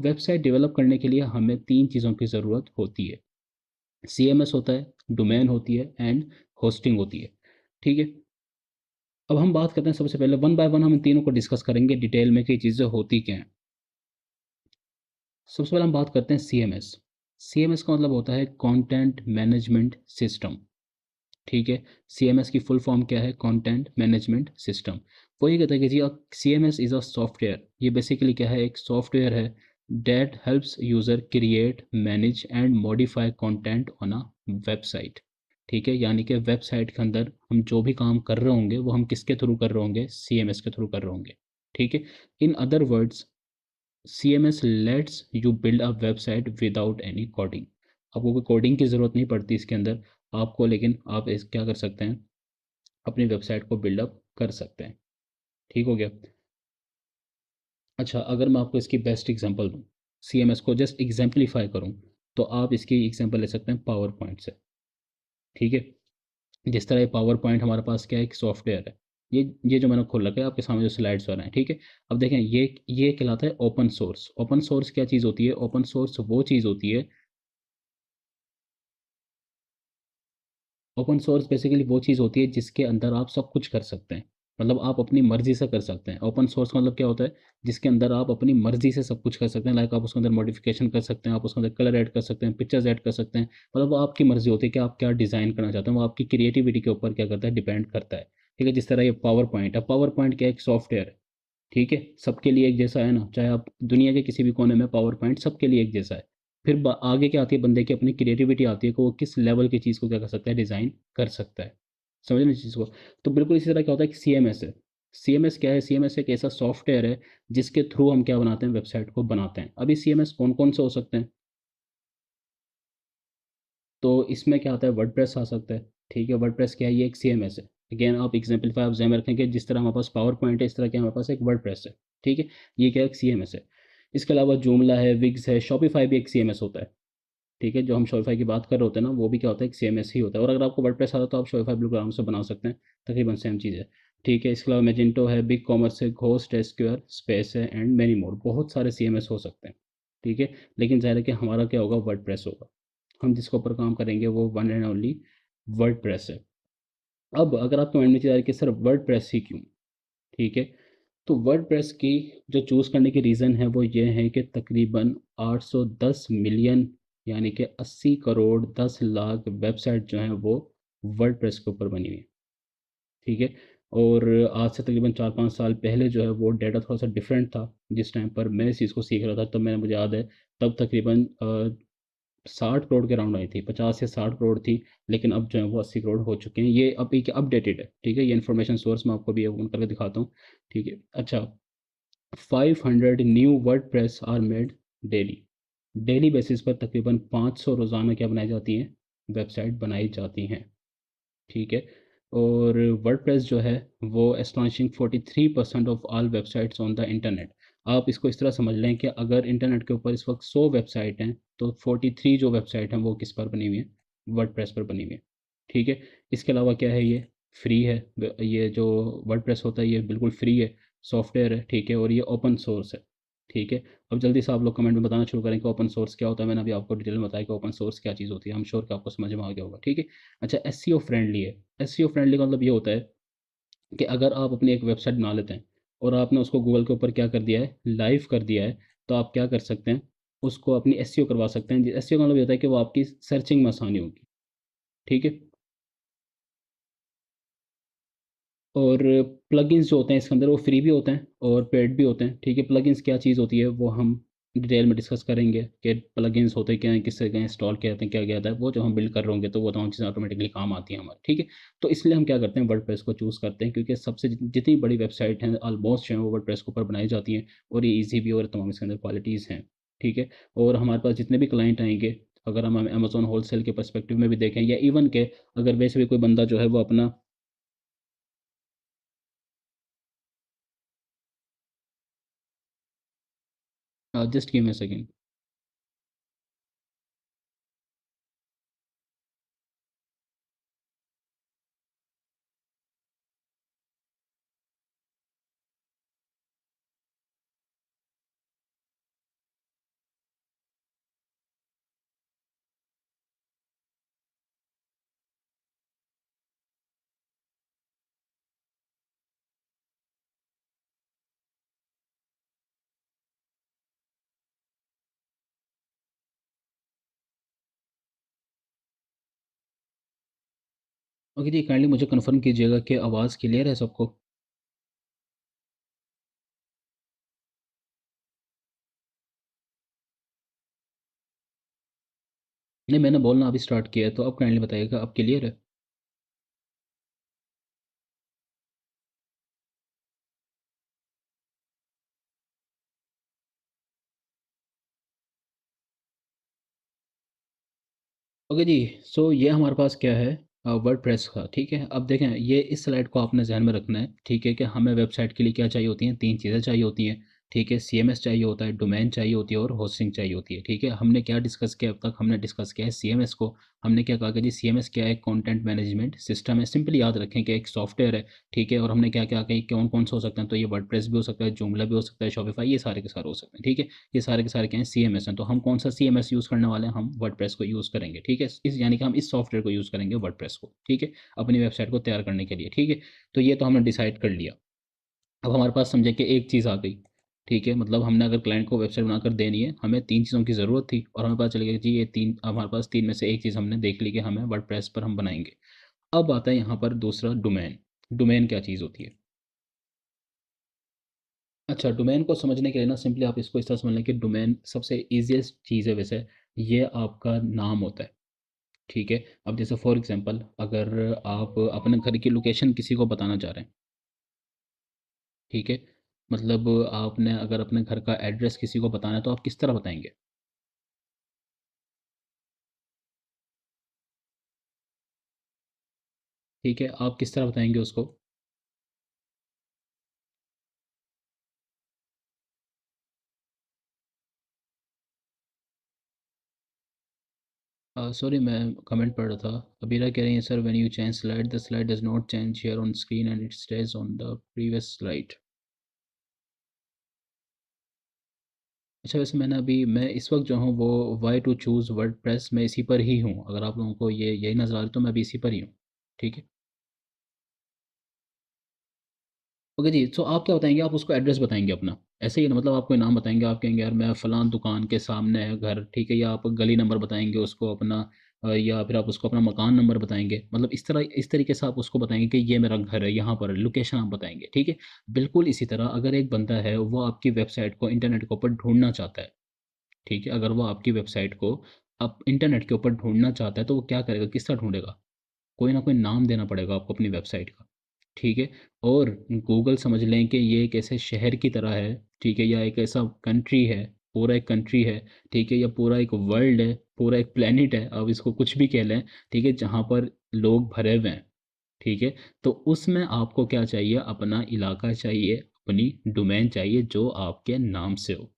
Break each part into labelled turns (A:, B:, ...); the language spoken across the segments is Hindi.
A: वेबसाइट डेवलप करने के लिए हमें 3 चीज़ों की ज़रूरत होती है। सीएमएस होता है, डोमेन होती है एंड होस्टिंग होती है। ठीक है? अब हम बात करते हैं सबसे पहले वन बाय वन हम इन तीनों को डिस्कस करेंगे डिटेल में कि चीज़ें होती क्या हैं। सबसे पहले हम बात करते हैं सीएमएस। सीएमएस का मतलब होता है कंटेंट मैनेजमेंट सिस्टम। ठीक है? सीएमएस की फुल फॉर्म क्या है? Content management system. वो ये कहता है कि जी सीएमएस इज़ अ सॉफ्टवेयर। ये बेसिकली क्या है? एक सॉफ्टवेयर है that helps user create, manage and modify content on a website. ठीक है? यानी कि वेबसाइट के अंदर हम जो भी काम कर रहे होंगे वो हम किसके थ्रू कर रहे होंगे? सीएमएस के थ्रू कर रहे होंगे। ठीक है? In other words CMS let's you build a website without any coding. आपको कोई कोडिंग की ज़रूरत नहीं पड़ती इसके अंदर आपको, लेकिन आप इस क्या कर सकते हैं? अपनी वेबसाइट को बिल्डअप कर सकते हैं। ठीक हो गया? अच्छा, अगर मैं आपको इसकी बेस्ट एग्जांपल दूँ, सीएमएस को जस्ट एग्जाम्पलीफाई करूँ, तो आप इसकी एग्जांपल ले सकते हैं पावर पॉइंट से। ठीक है? जिस तरह ये पावर पॉइंट हमारे पास क्या है? एक सॉफ्टवेयर है। ये जो मैंने खोल रखा है आपके सामने जो स्लाइड्स हो रहे हैं। ठीक है? अब देखें ये कहलाता है ओपन सोर्स। ओपन सोर्स क्या चीज़ होती है? ओपन सोर्स वो चीज़ होती है। ओपन सोर्स बेसिकली वो चीज़ होती है जिसके अंदर आप सब कुछ कर सकते हैं। मतलब आप अपनी मर्ज़ी से कर सकते हैं। ओपन सोर्स का मतलब क्या होता है? जिसके अंदर आप अपनी मर्ज़ी से सब कुछ कर सकते हैं। लाइक आप उसके अंदर मॉडिफ़िकेशन कर सकते हैं, आप उसके अंदर कलर ऐड कर सकते हैं, पिक्चर्स ऐड कर सकते हैं। मतलब वो आपकी मर्ज़ी होती है कि आप क्या डिज़ाइन करना चाहते हैं। वो आपकी क्रिएटिविटी के ऊपर क्या करता है? डिपेंड करता है। ठीक है? जिस तरह ये पावर पॉइंट है। पावर पॉइंट क्या है? एक सॉफ्टवेयर है। ठीक है? सबके लिए एक जैसा है ना, चाहे आप दुनिया के किसी भी कोने में पावर पॉइंट सबके लिए एक जैसा है। फिर आगे क्या आती है? बंदे की अपनी क्रिएटिविटी आती है कि वो किस लेवल की चीज़ को क्या कर सकता है? डिज़ाइन कर सकता है। समझ रहे हैं इस चीज़ को? तो बिल्कुल इसी तरह क्या होता है कि सीएमएस है। सीएमएस क्या है? सीएमएस एक ऐसा सॉफ्टवेयर है जिसके थ्रू हम क्या बनाते हैं? वेबसाइट को बनाते हैं। अब ये सीएमएस कौन कौन से हो सकते हैं? तो इसमें क्या आता है? वर्डप्रेस आ सकता है। ठीक है? वर्डप्रेस क्या है? ये एक सीएमएस है। अगेन आप एग्जाम्पलीफाई आप ध्यान में रखें कि जिस तरह हमारे पास पावर पॉइंट है इस तरह क्या हमारे पास एक वर्डप्रेस है। ठीक है? ये क्या है? एक सीएमएस है। इसके अलावा जूमला है, विग्स है, शॉपिफाई भी एक सीएमएस होता है। ठीक है? जो हम शॉपिफाई की बात कर रहे होते हैं ना, वो भी क्या होता है? एक सीएमएस ही होता है। और अगर आपको वर्डप्रेस आता है तो आप शॉपिफाई बिल्कुल आराम से बना सकते हैं। तकरीबन सेम चीज़ है। ठीक है? इसके अलावा मैजेंटो है, बिग कॉमर्स है, घोस्ट है, स्क्वायर स्पेस है एंड मैनी मोर। बहुत सारे सीएमएस हो सकते हैं। ठीक है? लेकिन ज़ाहिर है कि हमारा क्या होगा? वर्डप्रेस होगा। हम जिसके ऊपर काम करेंगे वो वन एंड ओनली वर्डप्रेस है। अब अगर आपको माइंड में चीज़ आ रही है कि सर वर्डप्रेस ही क्यों? ठीक है? तो वर्डप्रेस की जो चूज़ करने की रीज़न है वो ये है कि तकरीबन 810 मिलियन यानी कि 80 करोड़ 10 लाख वेबसाइट जो हैं वो वर्डप्रेस के ऊपर बनी हुई है। ठीक है? और आज से तकरीबन 4-5 साल पहले जो है वो डेटा थोड़ा-सा डिफरेंट था। जिस टाइम पर मैं इस चीज़ को सीख रहा था तब मुझे याद है तब तकरीबन 60 करोड़ के अराउंड आई थी, 50 या 60 करोड़ थी, लेकिन अब जो है वो 80 करोड़ हो चुके हैं। ये अब एक अपडेटेड है। ठीक है? ये इन्फॉर्मेशन सोर्स मैं आपको भी ओपन करके दिखाता हूँ। ठीक है? अच्छा, 500 new WordPress are made daily. Daily basis पर तकरीबन 500 रोज़ाना क्या बनाई जाती हैं? वेबसाइट बनाई जाती हैं। ठीक है? और वर्डप्रेस जो है वो astonishing 43% of all websites on the internet. आप इसको इस तरह समझ लें कि अगर इंटरनेट के ऊपर इस वक्त 100 वेबसाइट हैं तो 43 जो वेबसाइट हैं वो किस पर बनी हुई हैं? वर्डप्रेस पर बनी हुई हैं। ठीक है? इसके अलावा क्या है? ये फ्री है। ये जो वर्डप्रेस होता है ये बिल्कुल फ्री है, सॉफ्टवेयर है। ठीक है? और ये ओपन सोर्स है। ठीक है? अब जल्दी से आप लोग कमेंट में बताना शुरू करें कि ओपन सोर्स क्या होता है। मैंने अभी आपको डिटेल में बताया कि ओपन सोर्स क्या चीज़ होती है। आई एम श्योर कि आपको समझ में आ गया होगा। ठीक है? अच्छा, एसईओ फ्रेंडली है। एसईओ फ्रेंडली का मतलब ये होता है कि अगर आप अपनी एक वेबसाइट बना लेते हैं और आपने उसको गूगल के ऊपर क्या कर दिया है? लाइव कर दिया है, तो आप क्या कर सकते हैं? उसको अपनी एसईओ करवा सकते हैं। एसईओ का मतलब ये होता है कि वो आपकी सर्चिंग में आसानी होगी। ठीक है? और प्लगइन्स जो होते हैं इसके अंदर वो फ्री भी होते हैं और पेड भी होते हैं। ठीक है? प्लगइन्स क्या चीज़ होती है वो हम डिटेल में डिस्कस करेंगे कि प्लगइन्स होते क्या हैं, किससे क्या इंस्टॉल किया जाते हैं, क्या किया जाता है। वो जो हम बिल्ड कर रहे होंगे तो वो तमाम चीज़ें ऑटोमेटिकली काम आती हैं हमारे। ठीक है? तो इसलिए हम क्या करते हैं? वर्डप्रेस को चूज़ करते हैं क्योंकि सबसे जितनी बड़ी वेबसाइट हैं ऑलमोस्ट जो है वो वर्डप्रेस के ऊपर बनाई जाती हैं और ये ईज़ी भी और तमाम इसके अंदर क्वालिटीज़ हैं। ठीक है? और हमारे पास जितने भी क्लाइंट आएँगे, अगर हम अमेज़न होलसेल के पर्सपेक्टिव में भी देखें या इवन के अगर वैसे भी कोई बंदा जो है वो अपना just give me a second. Okay जी, काइंडली मुझे कन्फर्म कीजिएगा कि आवाज़ क्लियर है सबको? नहीं, मैंने बोलना अभी स्टार्ट किया है, तो अब काइंडली बताइएगा अब क्लियर है? ओके जी, सो ये हमारे पास क्या है, वर्डप्रेस का, ठीक है। अब देखें, ये इस स्लाइड को आपने ध्यान में रखना है, ठीक है, कि हमें वेबसाइट के लिए क्या चाहिए होती हैं, तीन चीज़ें चाहिए होती हैं, ठीक है। सीएमएस चाहिए होता है, डोमेन चाहिए होती है और होस्टिंग चाहिए होती है, ठीक है। हमने क्या डिस्कस किया अब तक, हमने डिस्कस किया है सीएमएस को। हमने क्या कहा कि जी सीएमएस क्या है, कंटेंट मैनेजमेंट सिस्टम है, सिंपली याद रखें कि एक सॉफ्टवेयर है, ठीक है। और हमने क्या क्या कही, कौन कौन सा हो सकता है, तो ये वर्डप्रेस भी हो सकता है, जोमला भी हो सकता है, शॉपिफाई, ये सारे के सारे हो सकते हैं, ठीक है। ये सारे के सारे क्या हैं, सीएमएस हैं। तो हम कौन सा सीएमएस यूज़ करने वाले हैं, हम वर्डप्रेस को यूज़ करेंगे, ठीक है। इस यानी कि हम इस सॉफ्टवेयर को यूज़ करेंगे, वर्डप्रेस को, ठीक है, अपनी वेबसाइट को तैयार करने के लिए, ठीक है। तो ये तो हमने डिसाइड कर लिया। अब हमारे पास समझे कि एक चीज़ आ गई, ठीक है। मतलब हमने अगर क्लाइंट को वेबसाइट बनाकर देनी है, हमें तीन चीज़ों की ज़रूरत थी और हमें पता चल गया कि जी ये तीन, हमारे पास तीन में से एक चीज़ हमने देख ली कि हमें वर्डप्रेस पर हम बनाएंगे। अब आता है यहाँ पर दूसरा, डोमेन। डोमेन क्या चीज़ होती है? अच्छा, डोमेन को समझने के लिए ना सिंपली आप इसको इस तरह समझ लें कि डोमेन सबसे ईज़िएस्ट चीज़ है वैसे, ये आपका नाम होता है, ठीक है। अब जैसे फॉर एग्ज़ाम्पल अगर आप अपने घर की लोकेशन किसी को बताना चाह रहे हैं, ठीक है। मतलब आपने अगर अपने घर का एड्रेस किसी को बताना है तो आप किस तरह बताएँगे? ठीक है, आप किस तरह बताएँगे उसको? सॉरी, मैं कमेंट पढ़ रहा था। अबीरा कह रही हैं sir, when you change slide the slide does not change here on screen and it stage on the previous slide. अच्छा, वैसे मैंने अभी, मैं इस वक़्त जो हूँ वो व्हाई टू चूज़ वर्डप्रेस में इसी पर ही हूँ। अगर आप लोगों को ये यही नज़र आ रहा है तो मैं अभी इसी पर ही हूँ। ठीक है? ओके जी, तो आप क्या बताएँगे? आप उसको एड्रेस बताएँगे अपना। ऐसे ही ना, मतलब आप कोई नाम बताएँगे, आप कहेंगे यार मैं फलाँ दुकान के सामने है घर, ठीक है? या आप गली नंबर बताएँगे उसको अपना, या फिर आप उसको अपना मकान नंबर बताएँगे। मतलब इस तरीके से आप उसको बताएँगे कि ये मेरा घर है, यहाँ पर है, लोकेशन आप बताएँगे, ठीक है? बिल्कुल इसी तरह अगर एक बंदा है, वो आपकी वेबसाइट को इंटरनेट के ऊपर ढूँढना चाहता है, ठीक है? अगर वो आपकी वेबसाइट को अब इंटरनेट के ऊपर ढूँढना चाहता है, तो वो क्या करेगा? किस तरह ढूँढेगा? कोई ना कोई नाम देना पड़ेगा आपको अपनी वेबसाइट का, ठीक है? और गूगल समझ लें कि ये एक ऐसे शहर की तरह है, ठीक है? या एक ऐसा कंट्री है, पूरा एक कंट्री है, ठीक है? या पूरा एक वर्ल्ड है, पूरा एक प्लेनेट है, आप इसको कुछ भी कह लें, ठीक है? जहाँ पर लोग भरे हुए हैं, ठीक है? तो उसमें आपको क्या चाहिए? अपना इलाका चाहिए, अपनी डोमेन चाहिए जो आपके नाम से हो।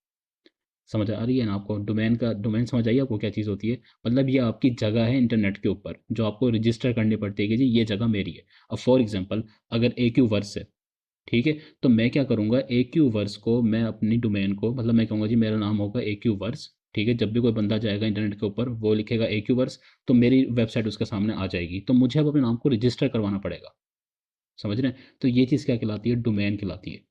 A: समझ आ रही है ना आपको? डोमेन का, डोमेन समझ आई आपको क्या चीज़ होती है? मतलब ये आपकी जगह है इंटरनेट के ऊपर, जो आपको रजिस्टर करनी पड़ती है कि जी ये जगह मेरी है। अब फॉर एग्ज़ाम्पल अगर एक्यू वर्स है, ठीक है? तो मैं क्या करूँगा, एक्यू वर्स को मैं अपनी डोमेन को, मतलब मैं कहूँगा जी मेरा नाम होगा एक्यू वर्स, ठीक है? जब भी कोई बंदा जाएगा इंटरनेट के ऊपर, वो लिखेगा एक्यू वर्स, तो मेरी वेबसाइट उसके सामने आ जाएगी। तो मुझे अब अपने नाम को रजिस्टर करवाना पड़ेगा। समझ रहे हैं? तो ये चीज़ क्या कहलाती है? डोमेन कहलाती है।